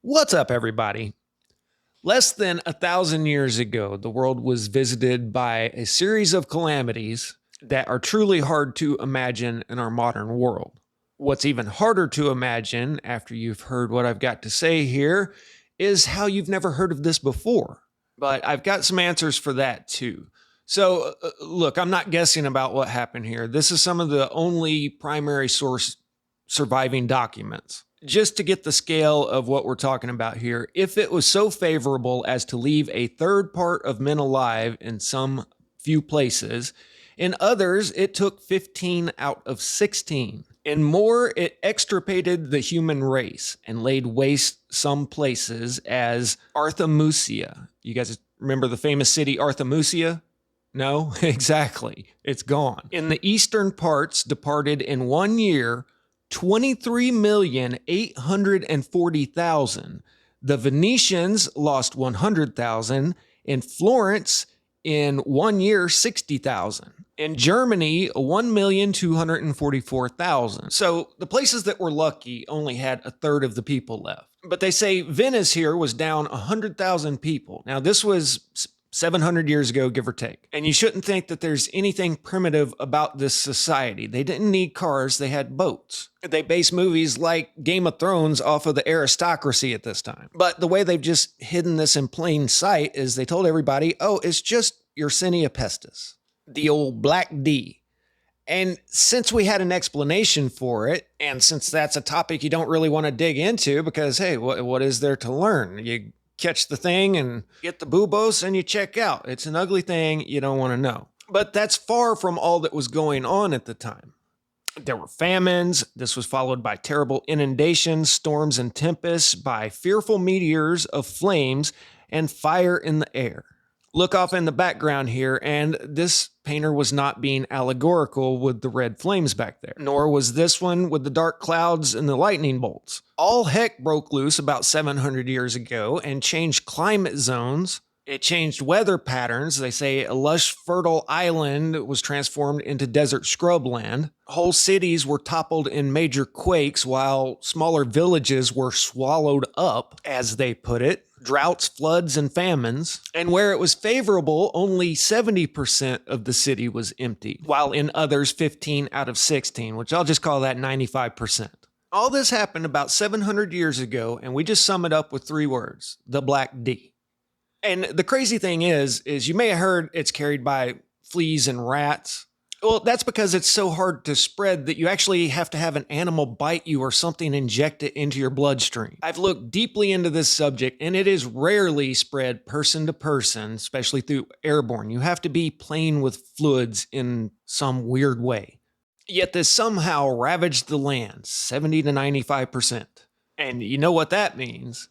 What's up, everybody? Less than 1,000 years ago, the world was visited by a series of calamities that are truly hard to imagine in our modern world. What's even harder to imagine, after you've heard what I've got to say here, is how you've never heard of this before. But I've got some answers for that too. So, look, I'm not guessing about what happened here. This is some of the only primary source surviving documents. Just to get the scale of what we're talking about here, if it was so favorable as to leave a third part of men alive in some few places, in others, it took 15 out of 16. In more, it extirpated the human race and laid waste some places as Arthemusia. You guys remember the famous city Arthemusia? No? Exactly. It's gone. In the eastern parts, departed in 1 year 23,840,000. The Venetians lost 100,000. In Florence, in 1 year, 60,000. In Germany, 1,244,000. So the places that were lucky only had a third of the people left. But they say Venice here was down 100,000 people. Now, this was 700 years ago, give or take. And you shouldn't think that there's anything primitive about this society. They didn't need cars, they had boats. They base movies like Game of Thrones off of the aristocracy at this time. But the way they've just hidden this in plain sight is they told everybody, oh, it's just Yersinia pestis, the old Black D. And since we had an explanation for it, and since that's a topic you don't really want to dig into because, hey, what is there to learn? You catch the thing and get the buboes and you check out. It's an ugly thing you don't want to know. But that's far from all that was going on at the time. There were famines. This was followed by terrible inundations, storms and tempests, by fearful meteors of flames and fire in the air. Look off in the background here, and this painter was not being allegorical with the red flames back there, nor was this one with the dark clouds and the lightning bolts. All heck broke loose about 700 years ago and changed climate zones. It changed weather patterns. They say a lush, fertile island was transformed into desert scrubland. Whole cities were toppled in major quakes while smaller villages were swallowed up, as they put it. Droughts, floods, and famines. And where it was favorable, only 70% of the city was emptied, while in others, 15 out of 16, which I'll just call that 95%. All this happened about 700 years ago, and we just sum it up with 3 words: the Black D. And the crazy thing is you may have heard it's carried by fleas and rats. Well, that's because it's so hard to spread that you actually have to have an animal bite you or something inject it into your bloodstream. I've looked deeply into this subject, and it is rarely spread person to person, especially through airborne. You have to be playing with fluids in some weird way. Yet this somehow ravaged the land, 70 to 95%. And you know what that means?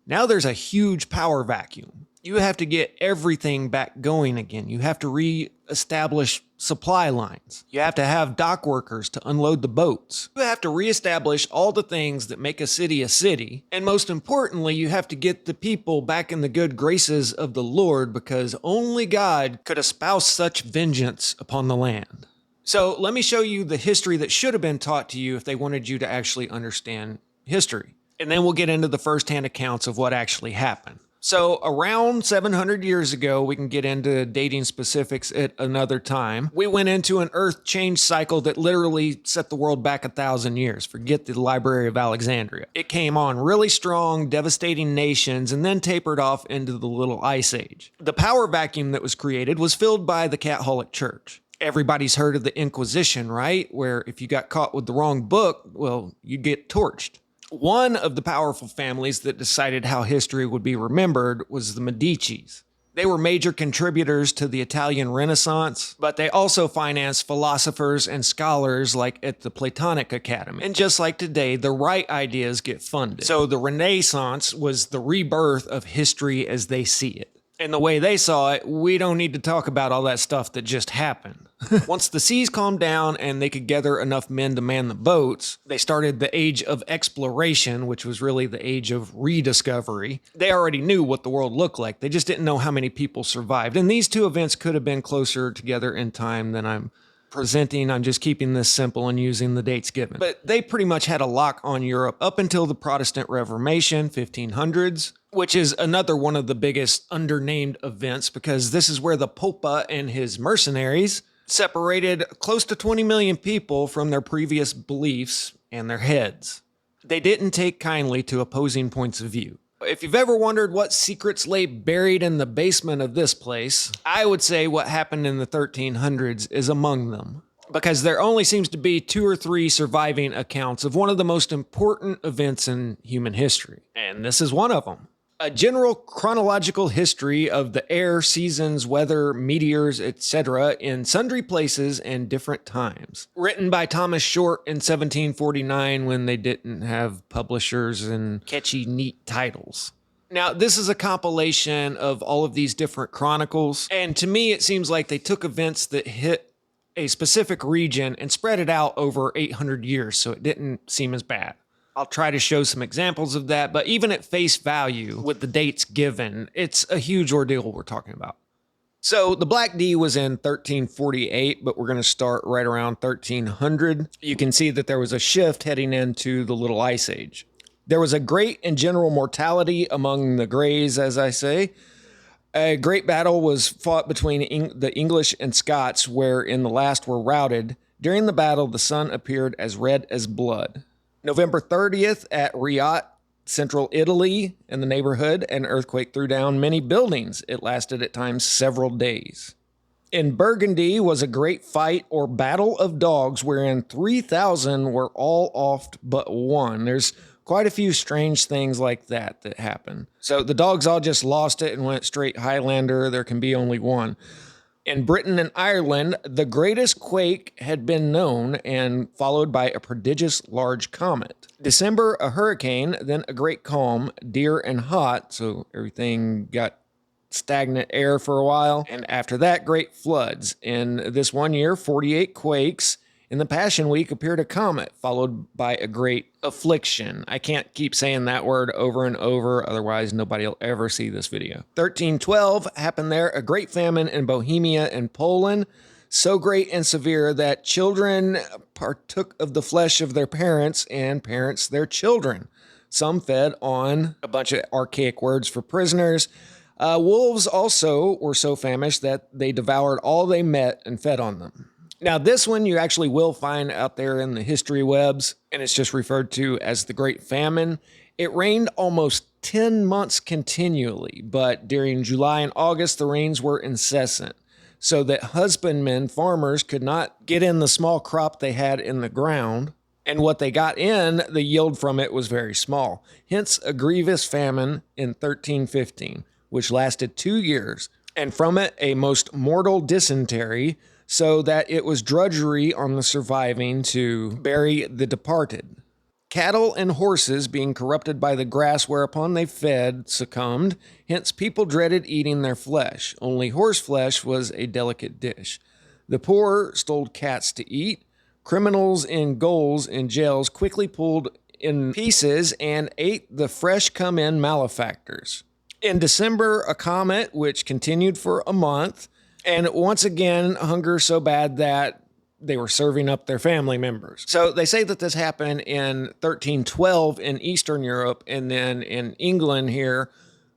Now there's a huge power vacuum. You have to get everything back going again. You have to re-establish supply lines. You have to have dock workers to unload the boats. You have to re-establish all the things that make a city. And most importantly, you have to get the people back in the good graces of the Lord, because only God could espouse such vengeance upon the land. So let me show you the history that should have been taught to you if they wanted you to actually understand history. And then we'll get into the first-hand accounts of what actually happened. So around 700 years ago, we can get into dating specifics at another time. We went into an earth change cycle that literally set the world back 1,000 years. Forget the Library of Alexandria. It came on really strong, devastating nations, and then tapered off into the Little Ice Age. The power vacuum that was created was filled by the Catholic Church. Everybody's heard of the Inquisition, right? Where if you got caught with the wrong book, well, you'd get torched. One of the powerful families that decided how history would be remembered was the Medicis. They were major contributors to the Italian Renaissance, but they also financed philosophers and scholars like at the Platonic Academy. And just like today, the right ideas get funded. So the Renaissance was the rebirth of history as they see it. And the way they saw it, we don't need to talk about all that stuff that just happened. Once the seas calmed down and they could gather enough men to man the boats, they started the age of exploration, which was really the age of rediscovery. They already knew what the world looked like. They just didn't know how many people survived. And these two events could have been closer together in time than I'm presenting. I'm just keeping this simple and using the dates given. But they pretty much had a lock on Europe up until the Protestant Reformation, 1500s, which is another one of the biggest undernamed events because this is where the Pope and his mercenaries separated close to 20 million people from their previous beliefs and their heads. They didn't take kindly to opposing points of view. If you've ever wondered what secrets lay buried in the basement of this place, I would say what happened in the 1300s is among them. Because there only seems to be 2 or 3 surviving accounts of one of the most important events in human history. And this is one of them. A general chronological history of the air, seasons, weather, meteors, etc. in sundry places and different times. Written by Thomas Short in 1749 when they didn't have publishers and catchy, neat titles. Now, this is a compilation of all of these different chronicles, and to me it seems like they took events that hit a specific region and spread it out over 800 years, so it didn't seem as bad. I'll try to show some examples of that, but even at face value, with the dates given, it's a huge ordeal we're talking about. So the Black D was in 1348, but we're going to start right around 1300. You can see that there was a shift heading into the Little Ice Age. There was a great and general mortality among the Greys, as I say. A great battle was fought between the English and Scots, wherein the last were routed. During the battle, the sun appeared as red as blood. November 30th at Riot, central Italy, in the neighborhood, an earthquake threw down many buildings. It lasted at times several days. In Burgundy was a great fight or battle of dogs wherein 3,000 were all off but one. There's quite a few strange things like that happen. So the dogs all just lost it and went straight Highlander. There can be only one. In Britain and Ireland, the greatest quake had been known and followed by a prodigious large comet. December, a hurricane, then a great calm, dear and hot, so everything got stagnant air for a while. And after that, great floods. In this one year, 48 quakes. In the Passion Week appeared a comet, followed by a great affliction. I can't keep saying that word over and over, otherwise nobody will ever see this video. 1312 happened there, a great famine in Bohemia and Poland, so great and severe that children partook of the flesh of their parents and parents their children. Some fed on a bunch of archaic words for prisoners. Wolves also were so famished that they devoured all they met and fed on them. Now, this one you actually will find out there in the history webs, and it's just referred to as the Great Famine. It rained almost 10 months continually, but during July and August, the rains were incessant, so that husbandmen, farmers, could not get in the small crop they had in the ground, and what they got in, the yield from it was very small. Hence, a grievous famine in 1315, which lasted 2 years, and from it, a most mortal dysentery, so that it was drudgery on the surviving to bury the departed. Cattle and horses, being corrupted by the grass whereupon they fed, succumbed. Hence people dreaded eating their flesh. Only horse flesh was a delicate dish. The poor stole cats to eat. Criminals in gaols and jails quickly pulled in pieces and ate the fresh come-in malefactors. In December, a comet, which continued for a month, and once again, hunger so bad that they were serving up their family members. So they say that this happened in 1312 in Eastern Europe, and then in England here,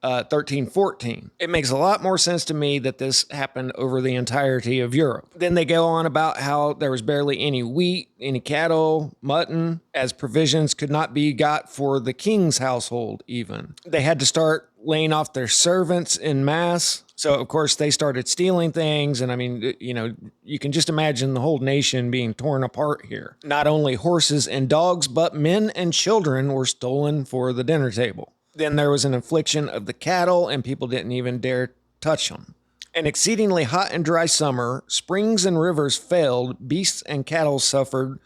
1314. It makes a lot more sense to me that this happened over the entirety of Europe. Then they go on about how there was barely any wheat, any cattle, mutton, as provisions could not be got for the king's household even. They had to start laying off their servants en masse. So, of course, they started stealing things. And I mean, you know, you can just imagine the whole nation being torn apart here. Not only horses and dogs, but men and children were stolen for the dinner table. Then there was an affliction of the cattle, and people didn't even dare touch them. An exceedingly hot and dry summer, springs and rivers failed, beasts and cattle suffered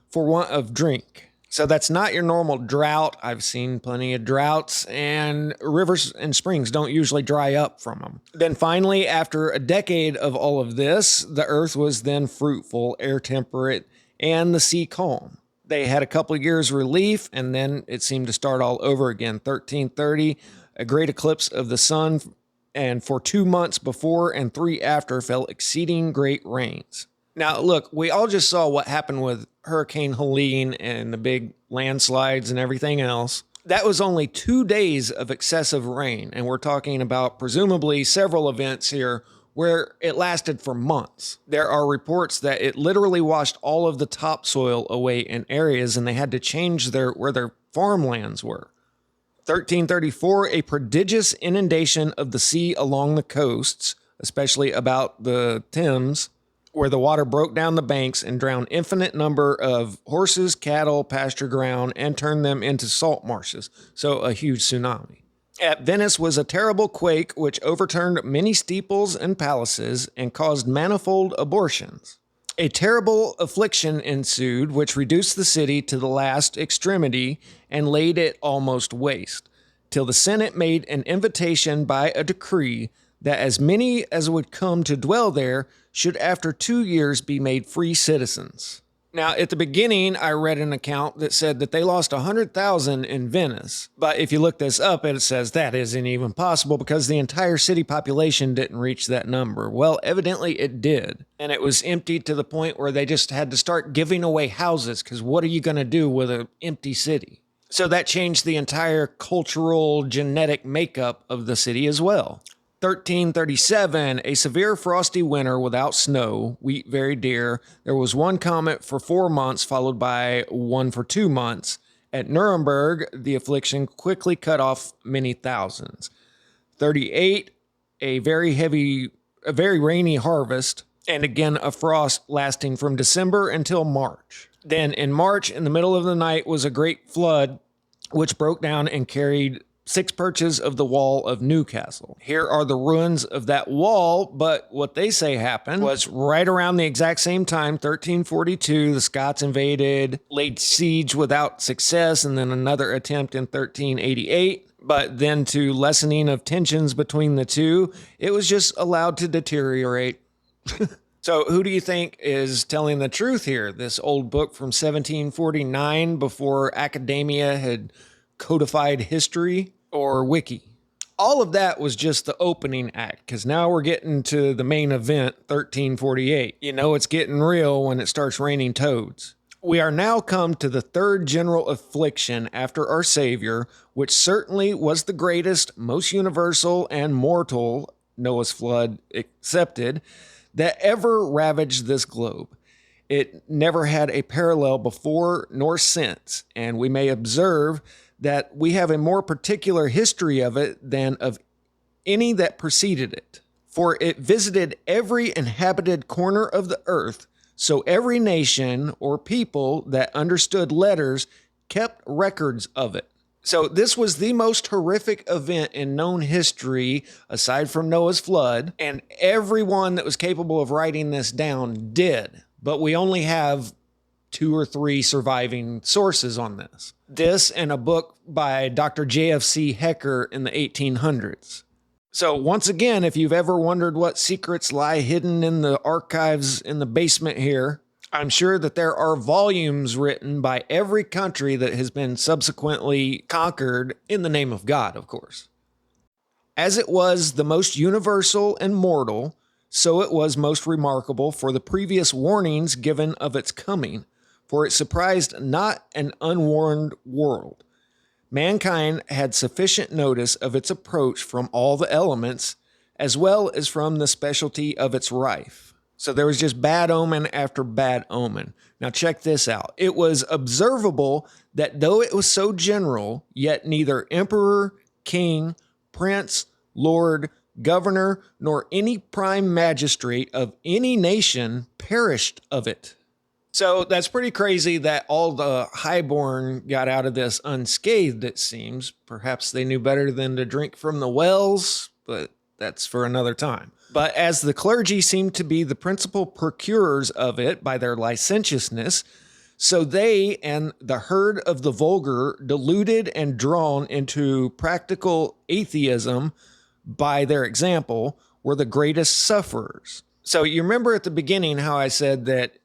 for want of drink. So that's not your normal drought. I've seen plenty of droughts, and rivers and springs don't usually dry up from them. Then finally, after a decade of all of this, the earth was then fruitful, air temperate, and the sea calm. They had a couple of years relief, and then it seemed to start all over again. 1330, a great eclipse of the sun, and for 2 months before and 3 after fell exceeding great rains. Now, look, we all just saw what happened with Hurricane Helene and the big landslides and everything else. That was only 2 days of excessive rain, and we're talking about presumably several events here where it lasted for months. There are reports that it literally washed all of the topsoil away in areas, and they had to change where their farmlands were. 1334, a prodigious inundation of the sea along the coasts, especially about the Thames, where the water broke down the banks and drowned infinite number of horses, cattle, pasture ground, and turned them into salt marshes. So a huge tsunami. At Venice was a terrible quake which overturned many steeples and palaces and caused manifold abortions. A terrible affliction ensued, which reduced the city to the last extremity and laid it almost waste, till the Senate made an invitation by a decree that as many as would come to dwell there should after 2 years be made free citizens. Now, at the beginning, I read an account that said that they lost 100,000 in Venice. But if you look this up, it says that isn't even possible because the entire city population didn't reach that number. Well, evidently it did. And it was empty to the point where they just had to start giving away houses because what are you going to do with an empty city? So that changed the entire cultural genetic makeup of the city as well. 1337, a severe frosty winter without snow, wheat very dear. There was one comet for 4 months, followed by one for 2 months. At Nuremberg, the affliction quickly cut off many thousands. 38, a very rainy harvest, and again a frost lasting from December until March. Then in March, in the middle of the night, was a great flood, which broke down and carried 6 perches of the wall of Newcastle. Here are the ruins of that wall, but what they say happened was right around the exact same time, 1342, the Scots invaded, laid siege without success, and then another attempt in 1388. But then to lessening of tensions between the two, it was just allowed to deteriorate. So who do you think is telling the truth here? This old book from 1749 before academia had codified history, or wiki? All of that was just the opening act, because now we're getting to the main event, 1348. You know it's getting real when it starts raining toads. We are now come to the third general affliction after our Savior, which certainly was the greatest, most universal, and mortal, Noah's flood excepted, that ever ravaged this globe. It never had a parallel before nor since, and we may observe that we have a more particular history of it than of any that preceded it. For it visited every inhabited corner of the earth, so every nation or people that understood letters kept records of it. So this was the most horrific event in known history, aside from Noah's flood, and everyone that was capable of writing this down did. But we only have 2 or 3 surviving sources on this. This and a book by Dr. J.F.C. Hecker in the 1800s. So once again, if you've ever wondered what secrets lie hidden in the archives in the basement here, I'm sure that there are volumes written by every country that has been subsequently conquered in the name of God, of course. As it was the most universal and mortal, so it was most remarkable for the previous warnings given of its coming, for it surprised not an unwarned world. Mankind had sufficient notice of its approach from all the elements, as well as from the specialty of its rife. So there was just bad omen after bad omen. Now check this out. It was observable that though it was so general, yet neither emperor, king, prince, lord, governor, nor any prime magistrate of any nation perished of it. So that's pretty crazy that all the highborn got out of this unscathed, it seems. Perhaps they knew better than to drink from the wells, but that's for another time. But as the clergy seemed to be the principal procurers of it by their licentiousness, so they and the herd of the vulgar, deluded and drawn into practical atheism by their example, were the greatest sufferers. So you remember at the beginning how I said that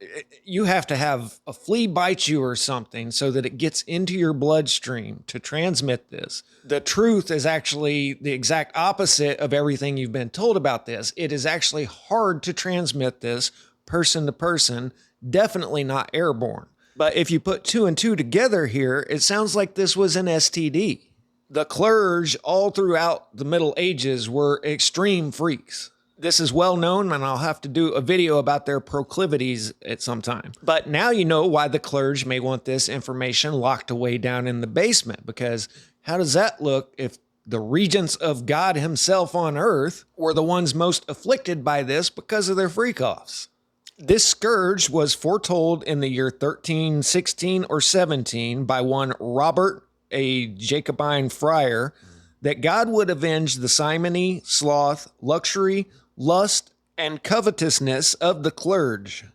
you have to have a flea bite you or something so that it gets into your bloodstream to transmit this. The truth is actually the exact opposite of everything you've been told about this. It is actually hard to transmit this person to person, definitely not airborne. But if you put 2 and 2 together here, it sounds like this was an STD. The clergy all throughout the Middle Ages were extreme freaks. This is well known, and I'll have to do a video about their proclivities at some time. But now you know why the clergy may want this information locked away down in the basement, because how does that look if the regents of God himself on earth were the ones most afflicted by this because of their freak-offs? This scourge was foretold in the year 1316 or 17 by one Robert, a Jacobine friar, that God would avenge the simony, sloth, luxury, lust, and covetousness of the clergy.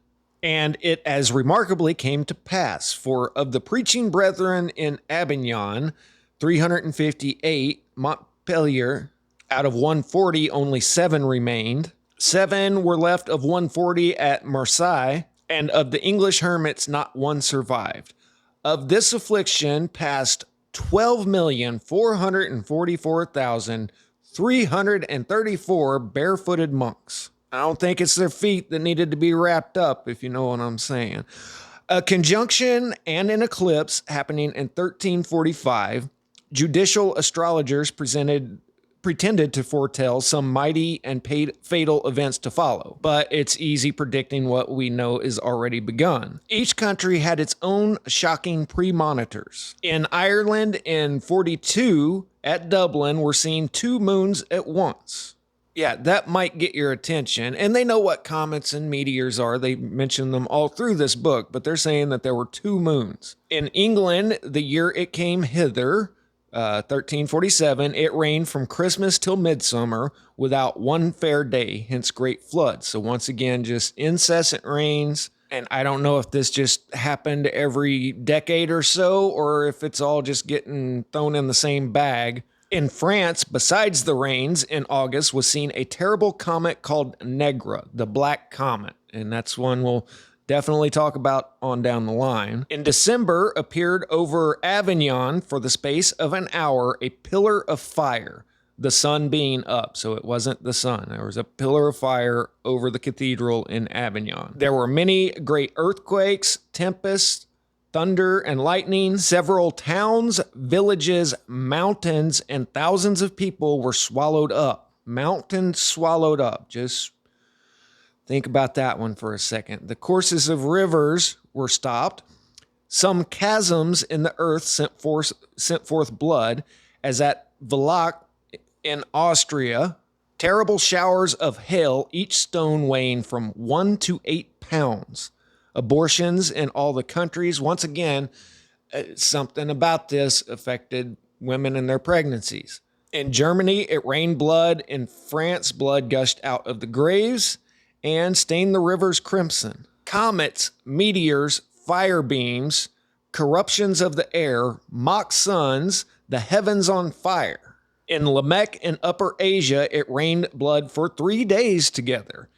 And it as remarkably came to pass, for of the preaching brethren in Avignon, 358, Montpellier, out of 140 only 7 remained. 7 were left of 140 at Marseille, and of the English hermits not one survived. Of this affliction passed 12,444,334 barefooted monks. I don't think it's their feet that needed to be wrapped up, if you know what I'm saying. A conjunction and an eclipse happening in 1345, judicial astrologers pretended to foretell some mighty and fatal events to follow, but it's easy predicting what we know is already begun. Each country had its own shocking premonitors. In Ireland in 42, at Dublin, we're seeing 2 moons at once. Yeah, that might get your attention, and they know what comets and meteors are. They mention them all through this book, but they're saying that there were 2 moons. In England, the year it came hither, 1347, it rained from Christmas till midsummer without one fair day, hence great floods. So once again, just incessant rains. And I don't know if this just happened every decade or so, or if it's all just getting thrown in the same bag. In France, besides the rains, in August was seen a terrible comet called Negra, the Black Comet. And that's one we'll definitely talk about on down the line. In December, appeared over Avignon for the space of an hour a pillar of fire, the sun being up. So it wasn't the sun. There was a pillar of fire over the cathedral in Avignon. There were many great earthquakes, tempests, thunder and lightning. Several towns, villages, mountains, and thousands of people were swallowed up. Mountains swallowed up. Just think about that one for a second. The courses of rivers were stopped. Some chasms in the earth sent forth blood, as at Villach in Austria. Terrible showers of hail, each stone weighing from 1 to 8 pounds. Abortions in all the countries. Once again, something about this affected women in their pregnancies. In Germany, it rained blood. In France, blood gushed out of the graves and stained the rivers crimson. Comets, meteors, fire beams, corruptions of the air, mock suns, the heavens on fire. In Lamech in Upper Asia, it rained blood for 3 days together.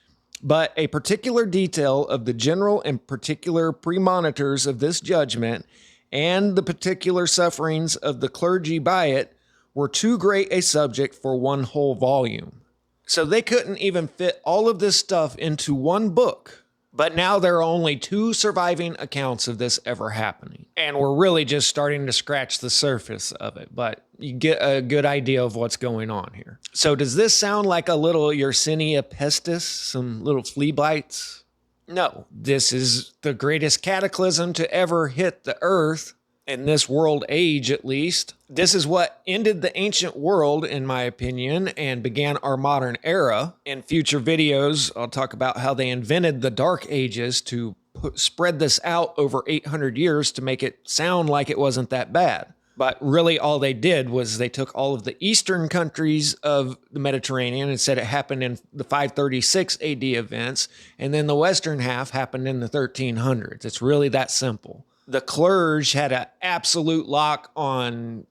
But a particular detail of the general and particular premonitors of this judgment and the particular sufferings of the clergy by it were too great a subject for one whole volume. So they couldn't even fit all of this stuff into one book. But now there are only 2 surviving accounts of this ever happening. And we're really just starting to scratch the surface of it. But you get a good idea of what's going on here. So does this sound like a little Yersinia pestis? Some little flea bites? No. This is the greatest cataclysm to ever hit the earth. In this world age, at least. This is what ended the ancient world, in my opinion, and began our modern era. In future videos, I'll talk about how they invented the Dark Ages to spread this out over 800 years to make it sound like it wasn't that bad. But really all they did was they took all of the eastern countries of the Mediterranean and said it happened in the 536 AD events, and then the western half happened in the 1300s. It's really that simple. The clergy had an absolute lock on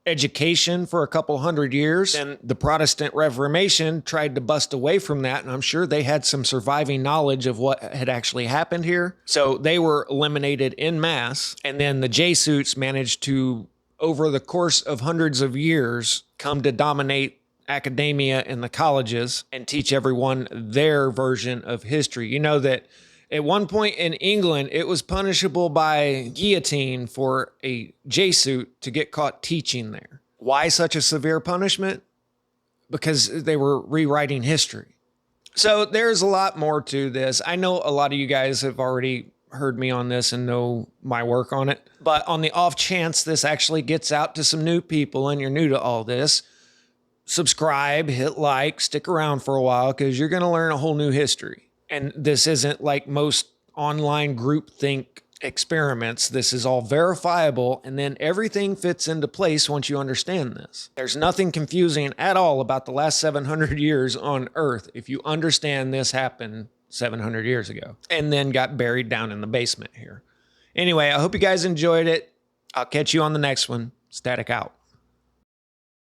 education for a couple hundred years, and the Protestant Reformation tried to bust away from that, and I'm sure they had some surviving knowledge of what had actually happened here. So they were eliminated en masse, and then the Jesuits managed to, over the course of hundreds of years, come to dominate academia and the colleges and teach everyone their version of history. You know that at one point in England, it was punishable by guillotine for a Jesuit to get caught teaching there. Why such a severe punishment? Because they were rewriting history. So there's a lot more to this. I know a lot of you guys have already heard me on this and know my work on it. But on the off chance this actually gets out to some new people and you're new to all this, subscribe, hit like, stick around for a while because you're going to learn a whole new history. And this isn't like most online groupthink experiments. This is all verifiable, and then everything fits into place once you understand this. There's nothing confusing at all about the last 700 years on Earth if you understand this happened 700 years ago and then got buried down in the basement here. Anyway, I hope you guys enjoyed it. I'll catch you on the next one. Static out.